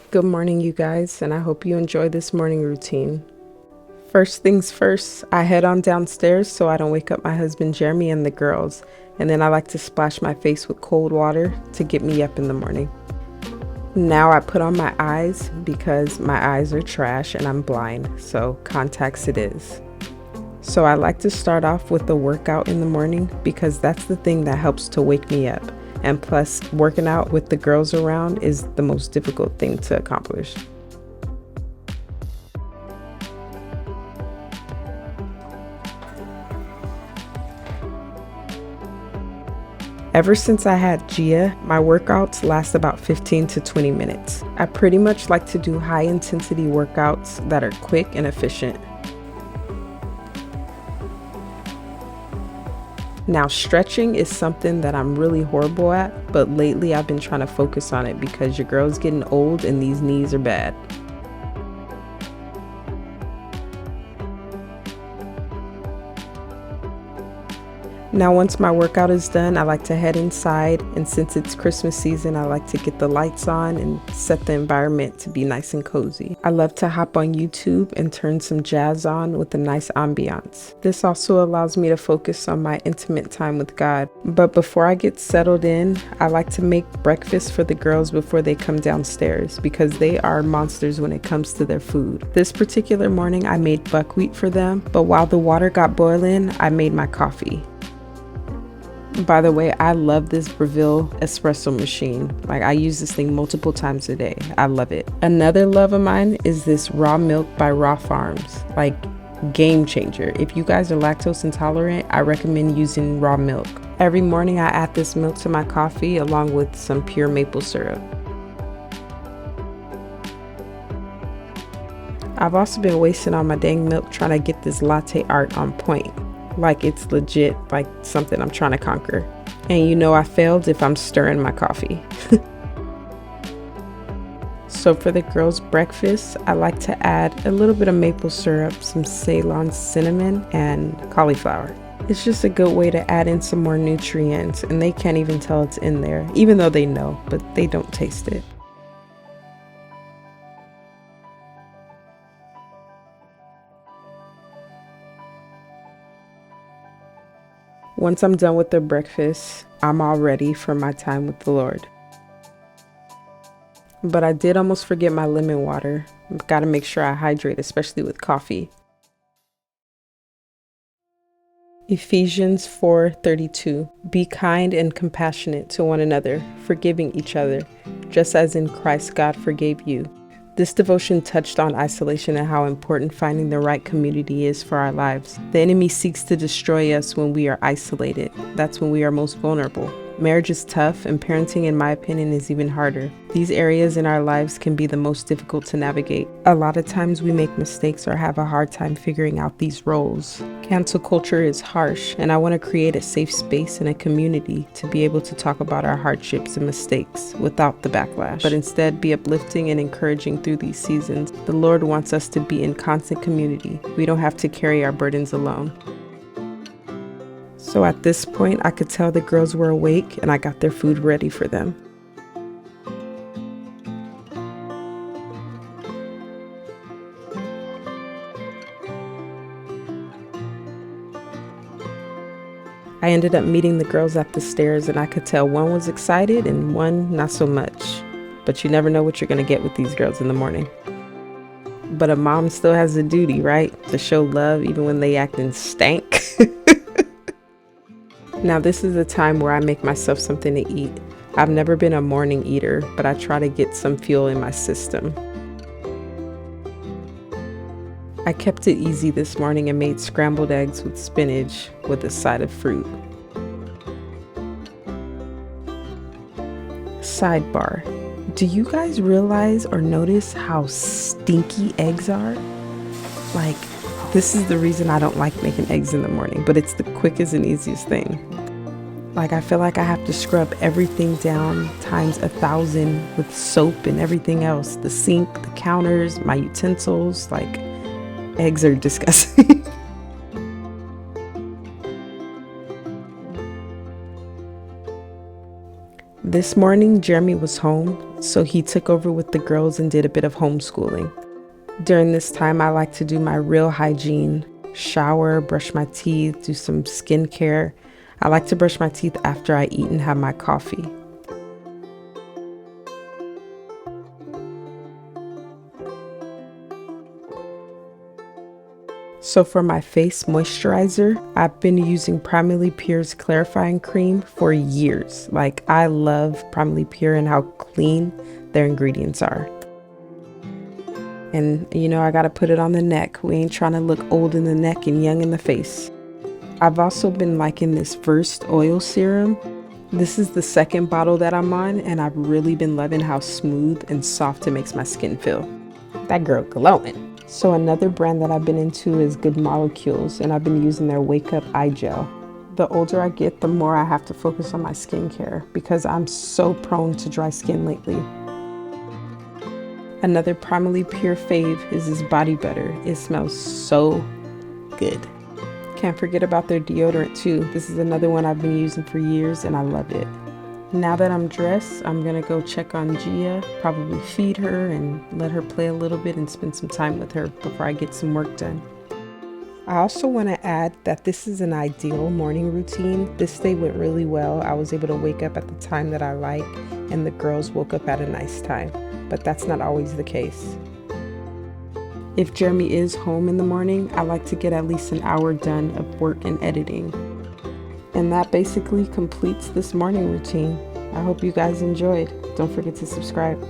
Good morning, you guys, and I hope you enjoy this morning routine. First things first, I head on downstairs so I don't wake up my husband Jeremy and the girls, and then I like to splash my face with cold water to get me up in the morning. Now I put on my eyes because my eyes are trash and I'm blind, so contacts it is. So I like to start off with a workout in the morning because that's the thing that helps to wake me up. And plus, working out with the girls around is the most difficult thing to accomplish. Ever since I had Gia, my workouts last about 15 to 20 minutes. I pretty much like to do high intensity workouts that are quick and efficient. Now, stretching is something that I'm really horrible at, but lately I've been trying to focus on it because your girl's getting old and these knees are bad. Now, once my workout is done, I like to head inside, and since it's Christmas season, I like to get the lights on and set the environment to be nice and cozy. I love to hop on YouTube and turn some jazz on with a nice ambiance. This also allows me to focus on my intimate time with God. But before I get settled in, I like to make breakfast for the girls before they come downstairs because they are monsters when it comes to their food. This particular morning, I made buckwheat for them, but while the water got boiling, I made my coffee. By the way, I love this Breville espresso machine. I use this thing multiple times a day. I love it. Another love of mine is this raw milk by Raw Farms. Game changer. If you guys are lactose intolerant, I recommend using raw milk. Every morning I add this milk to my coffee along with some pure maple syrup. I've also been wasting all my dang milk trying to get this latte art on point. It's legit, something I'm trying to conquer. And you know I failed if I'm stirring my coffee. So for the girls' breakfast, I like to add a little bit of maple syrup, some Ceylon cinnamon, and cauliflower. It's just a good way to add in some more nutrients, and they can't even tell it's in there, even though they know, but they don't taste it. Once I'm done with their breakfast, I'm all ready for my time with the Lord. But I did almost forget my lemon water. I've got to make sure I hydrate, especially with coffee. Ephesians 4:32. Be kind and compassionate to one another, forgiving each other, just as in Christ God forgave you. This devotion touched on isolation and how important finding the right community is for our lives. The enemy seeks to destroy us when we are isolated. That's when we are most vulnerable. Marriage is tough, and parenting, in my opinion, is even harder. These areas in our lives can be the most difficult to navigate. A lot of times we make mistakes or have a hard time figuring out these roles. Cancel culture is harsh, and I want to create a safe space and a community to be able to talk about our hardships and mistakes without the backlash, but instead be uplifting and encouraging through these seasons. The Lord wants us to be in constant community. We don't have to carry our burdens alone. So at this point, I could tell the girls were awake and I got their food ready for them. I ended up meeting the girls at the stairs, and I could tell one was excited and one not so much. But you never know what you're going to get with these girls in the morning. But a mom still has a duty, right? To show love even when they acting stank. Now, this is a time where I make myself something to eat. I've never been a morning eater, but I try to get some fuel in my system. I kept it easy this morning and made scrambled eggs with spinach with a side of fruit. Sidebar. Do you guys realize or notice how stinky eggs are? This is the reason I don't like making eggs in the morning, but it's the quickest and easiest thing. I feel like I have to scrub everything down times 1,000 with soap and everything else. The sink, the counters, my utensils, eggs are disgusting. This morning, Jeremy was home, so he took over with the girls and did a bit of homeschooling. During this time, I like to do my real hygiene, shower, brush my teeth, do some skincare. I like to brush my teeth after I eat and have my coffee. So for my face moisturizer, I've been using Primarily Pure's clarifying cream for years. Like, I love Primarily Pure and how clean their ingredients are. And you know, I gotta put it on the neck. We ain't trying to look old in the neck and young in the face. I've also been liking this Versed oil serum. This is the second bottle that I'm on, and I've really been loving how smooth and soft it makes my skin feel. That girl glowing. So another brand that I've been into is Good Molecules, and I've been using their Wake Up Eye Gel. The older I get, the more I have to focus on my skincare because I'm so prone to dry skin lately. Another Primarily Pure fave is this body butter. It smells so good. Can't forget about their deodorant too. This is another one I've been using for years and I love it. Now that I'm dressed, I'm gonna go check on Gia, probably feed her and let her play a little bit and spend some time with her before I get some work done. I also want to add that this is an ideal morning routine. This day went really well. I was able to wake up at the time that I like, and the girls woke up at a nice time, but that's not always the case. If Jeremy is home in the morning, I like to get at least an hour done of work and editing. And that basically completes this morning routine. I hope you guys enjoyed. Don't forget to subscribe.